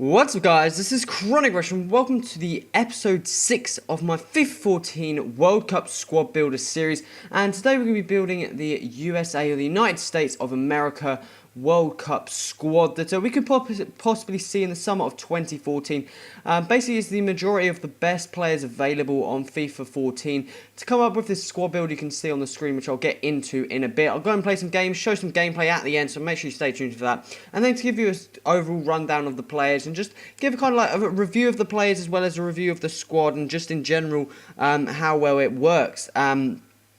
What's up guys, this is Chronic Rush and welcome to the episode 6 of my FIFA 14 World Cup Squad Builder series, and today we're going to be building the USA or the United States of America World Cup squad that we could possibly see in the summer of 2014. Basically, it's the majority of the best players available on FIFA 14. To come up with this squad build you can see on the screen, which I'll get into in a bit. I'll go and play some games, show some gameplay at the end, so make sure you stay tuned for that. And then to give you an overall rundown of the players and just give a kind of like a review of the players as well as a review of the squad and just in general how well it works.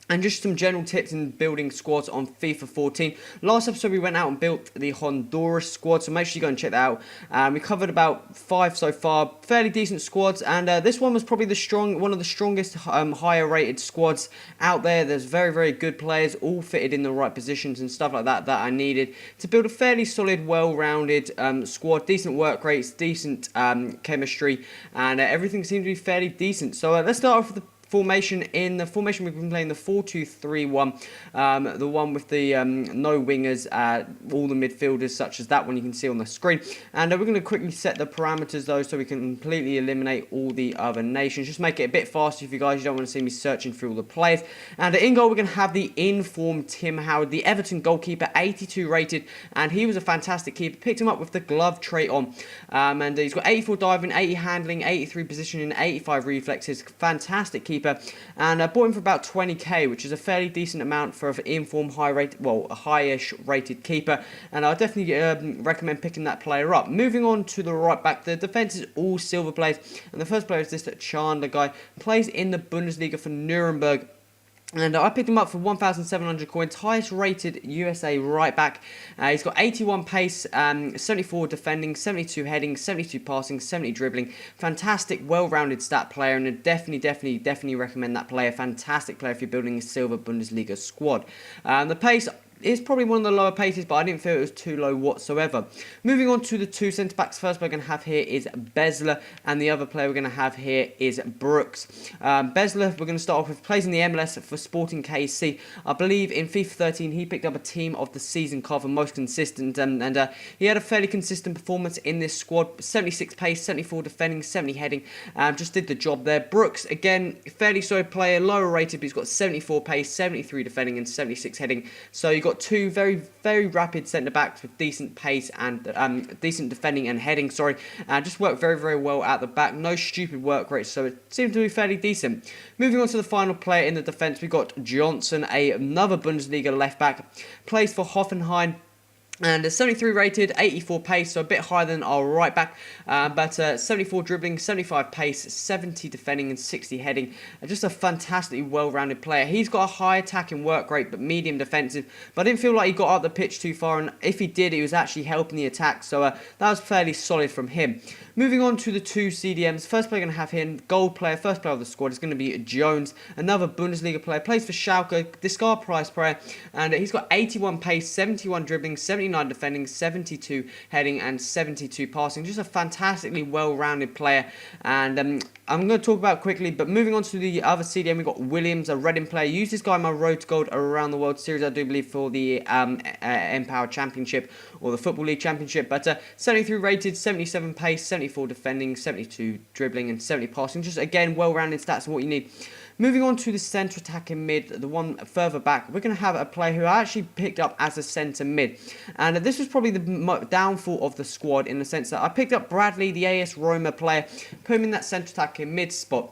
And just some general tips in building squads on FIFA 14. Last episode we went out and built the Honduras squad, so make sure you go and check that out. We covered about 5 so far, fairly decent squads, and this one was probably one of the strongest, higher rated squads out there. There's very, very good players, all fitted in the right positions and stuff like that I needed to build a fairly solid, well-rounded squad. Decent work rates, decent chemistry, and everything seemed to be fairly decent. So let's start off with the formation. In the formation we've been playing the 4-2-3-1, the one with the no wingers, all the midfielders such as that one you can see on the screen, and we're going to quickly set the parameters though so we can completely eliminate all the other nations, just make it a bit faster if you guys don't want to see me searching through all the players. And in goal we're going to have the informed Tim Howard, the Everton goalkeeper, 82 rated, and he was a fantastic keeper. Picked him up with the glove trait on, and he's got 84 diving, 80 handling, 83 positioning, 85 reflexes. Fantastic keeper. And I bought him for about 20k, which is a fairly decent amount for an inform a high-ish rated keeper, and I definitely recommend picking that player up. Moving on to the right back, the defense is all silver players, and the first player is this Chandler guy, plays in the Bundesliga for Nuremberg. And I picked him up for 1,700 coins, highest rated USA right back. He's got 81 pace, 74 defending, 72 heading, 72 passing, 70 dribbling. Fantastic, well-rounded stat player, and I definitely recommend that player. Fantastic player if you're building a silver Bundesliga squad. The pace is probably one of the lower paces, but I didn't feel it was too low whatsoever. Moving on to the two centre-backs, first player we're going to have here is Besler, and the other player we're going to have here is Brooks. Besler, we're going to start off with, plays in the MLS for Sporting KC. I believe in FIFA 13 he picked up a team of the season cover, most consistent, and he had a fairly consistent performance in this squad. 76 pace, 74 defending, 70 heading, just did the job there. Brooks, again, fairly solid player, lower rated, but he's got 74 pace, 73 defending, and 76 heading. So you got two very, very rapid centre-backs with decent pace and decent defending and heading, just worked very, very well at the back. No stupid work rates, so it seemed to be fairly decent. Moving on to the final player in the defence, we got Johnson, another Bundesliga left-back, plays for Hoffenheim. And 73 rated, 84 pace, so a bit higher than our right back, but 74 dribbling, 75 pace, 70 defending and 60 heading. Just a fantastically well-rounded player. He's got a high attacking work rate but medium defensive, but I didn't feel like he got up the pitch too far, and if he did, he was actually helping the attack, so that was fairly solid from him. Moving on to the two CDMs, first player going to have here, goal player, first player of the squad is going to be Jones, another Bundesliga player, plays for Schalke, discard price player, and he's got 81 pace, 71 dribbling, 79 defending, 72 heading, and 72 passing. Just a fantastically well-rounded player, and I'm going to talk about quickly, but moving on to the other CDM, we've got Williams, a Reading player. Used this guy in my Road to Gold around the World Series, I do believe, for the Empower Championship or the Football League Championship, but 73 rated, 77 pace, 74 defending, 72 dribbling, and 70 passing. Just, again, well-rounded stats and what you need. Moving on to the centre attacking mid, the one further back, we're going to have a player who I actually picked up as a centre mid. And this was probably the downfall of the squad in the sense that I picked up Bradley, the AS Roma player, put him in that centre attacking mid spot.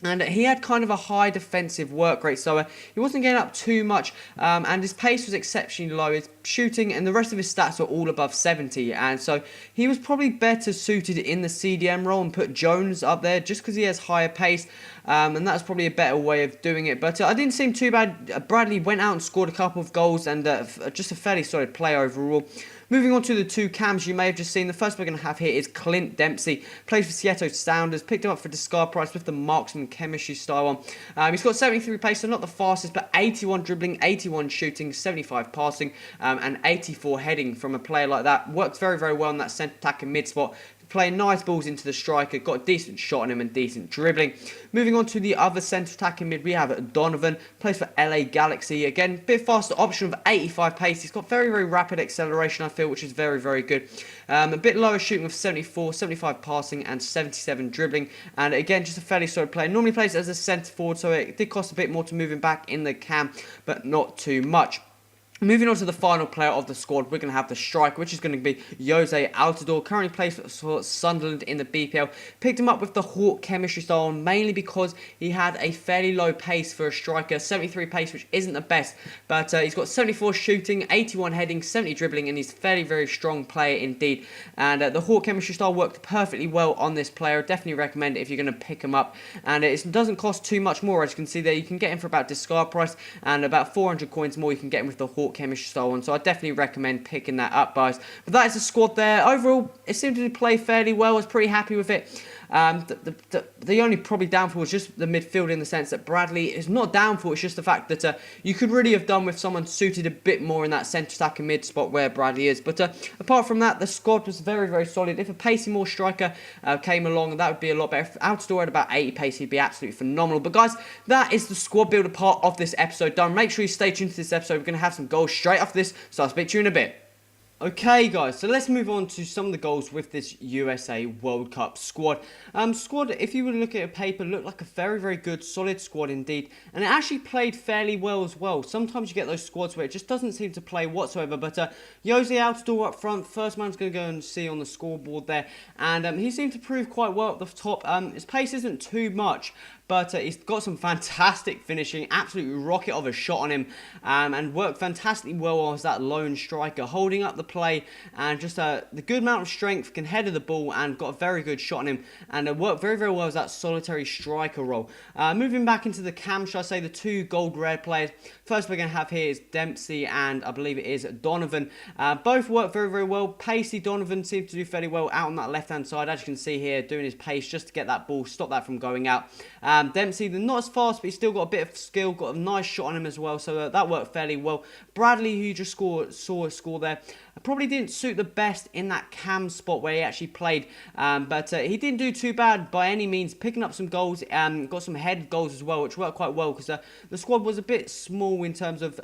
And he had kind of a high defensive work rate, so he wasn't getting up too much, and his pace was exceptionally low. His shooting and the rest of his stats were all above 70, and so he was probably better suited in the CDM role and put Jones up there just because he has higher pace, and that's probably a better way of doing it. But I didn't seem too bad. Bradley went out and scored a couple of goals, and just a fairly solid player overall. Moving on to the two cams you may have just seen. The first we're going to have here is Clint Dempsey. Plays for Seattle Sounders. Picked him up for discard price with the marksman chemistry style on. He's got 73 pace, so not the fastest, but 81 dribbling, 81 shooting, 75 passing, and 84 heading from a player like that. Works very, very well in that centre attacking mid spot. playing nice balls into the striker, got a decent shot on him and decent dribbling. Moving on to the other centre attacking mid, we have Donovan, plays for LA Galaxy. Again, bit faster option of 85 pace. He's got very, very rapid acceleration, I feel, which is very, very good. A bit lower shooting of 74, 75 passing and 77 dribbling. And again, just a fairly solid player. Normally plays as a centre forward, so it did cost a bit more to move him back in the cam, but not too much. Moving on to the final player of the squad, we're going to have the striker, which is going to be Jose Altidore. Currently plays for Sunderland in the BPL. Picked him up with the Hawk chemistry style, mainly because he had a fairly low pace for a striker. 73 pace, which isn't the best. But he's got 74 shooting, 81 heading, 70 dribbling, and he's a fairly, very strong player indeed. And the Hawk chemistry style worked perfectly well on this player. Definitely recommend it if you're going to pick him up. And it doesn't cost too much more, as you can see there. You can get him for about discard price, and about 400 coins more you can get him with the Hawk chemistry style on, so I definitely recommend picking that up, guys. But that is the squad there. Overall, it seemed to play fairly well. I was pretty happy with it. The only probably downfall is just the midfield, in the sense that Bradley is not downfall. It's just the fact that you could really have done with someone suited a bit more in that centre attacking mid spot where Bradley is. But apart from that, the squad was very, very solid. If a pacey more striker came along, that would be a lot better. If Altidore had about 80 pace, he'd be absolutely phenomenal. But guys, that is the squad builder part of this episode done. Make sure you stay tuned to this episode. We're going to have some goals straight after this, so I'll speak to you in a bit. Okay, guys, so let's move on to some of the goals with this USA World Cup squad. Squad, if you were to look at a paper, looked like a very, very good, solid squad indeed. And it actually played fairly well as well. Sometimes you get those squads where it just doesn't seem to play whatsoever. But Jose Altidore up front, first man's going to go and see on the scoreboard there. And he seemed to prove quite well at the top. His pace isn't too much, but he's got some fantastic finishing, absolute rocket of a shot on him, and worked fantastically well as that lone striker, holding up the play, and just the good amount of strength, can header the ball, and got a very good shot on him, and worked very, very well as that solitary striker role. Moving back into the cam, shall I say, the two gold red players. First we're going to have here is Dempsey, and I believe it is Donovan. Both work very, very well. Pacey Donovan seems to do fairly well out on that left-hand side, as you can see here, doing his pace just to get that ball, stop that from going out. Dempsey, not as fast, but he's still got a bit of skill, got a nice shot on him as well, so that worked fairly well. Bradley, who you just saw a score there, probably didn't suit the best in that cam spot where he actually played, but he didn't do too bad by any means, picking up some goals, got some head goals as well, which worked quite well, because the squad was a bit small in terms of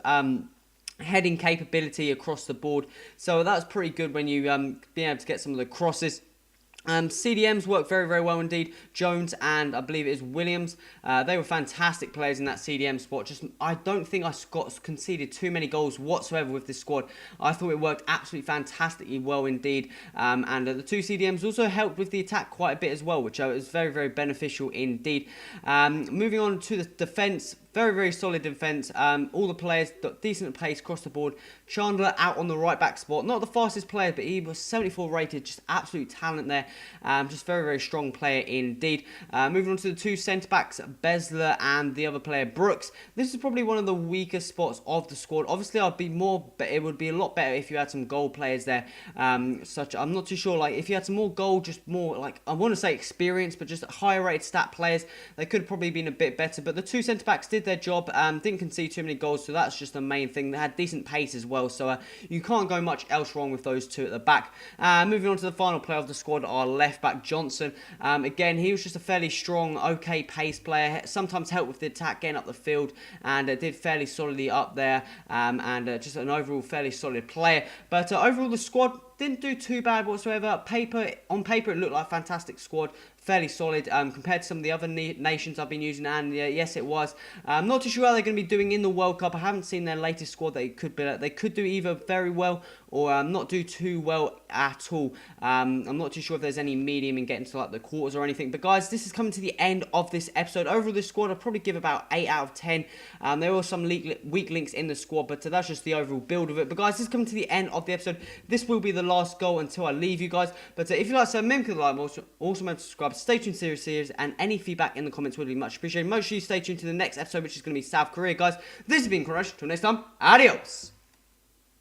heading capability across the board, so that was pretty good when you being able to get some of the crosses. CDMs worked very, very well indeed. Jones and I believe it is Williams. They were fantastic players in that CDM spot. I don't think I got conceded too many goals whatsoever with this squad. I thought it worked absolutely fantastically well indeed. And the two CDMs also helped with the attack quite a bit as well, which was very, very beneficial indeed. Moving on to the defence. Very, very solid defence. All the players got decent pace across the board. Chandler out on the right back spot. Not the fastest player, but he was 74 rated. Just absolute talent there. Just very, very strong player indeed. Moving on to the two centre backs, Besler and the other player, Brooks. This is probably one of the weaker spots of the squad. Obviously, it would be a lot better if you had some goal players there. I'm not too sure. Like if you had some more goal, just more like I want to say experience, but just higher rated stat players, they could have probably been a bit better. But the two centre backs did their job, didn't concede too many goals, so that's just the main thing. They had decent pace as well, so you can't go much else wrong with those two at the back. Moving on to the final player of the squad, our left back Johnson. Again, he was just a fairly strong, okay pace player, sometimes helped with the attack, getting up the field, and did fairly solidly up there, and just an overall fairly solid player. But overall the squad didn't do too bad whatsoever. On paper it looked like a fantastic squad, fairly solid compared to some of the other nations I've been using, and yes, it was. I'm not too sure how they're going to be doing in the World Cup. I haven't seen their latest squad. They could do either very well or not do too well at all. I'm not too sure if there's any medium in getting to like the quarters or anything. But guys, this is coming to the end of this episode. Overall, this squad I'll probably give about 8 out of 10. There were some weak links in the squad, but that's just the overall build of it. But guys, this is coming to the end of the episode. This will be the last goal until I leave you guys. But if you like, so remember to like, also remember to subscribe. Stay tuned to the series, and any feedback in the comments would be much appreciated. Make sure you stay tuned to the next episode, which is going to be South Korea, guys. This has been Crush. Till next time, adios.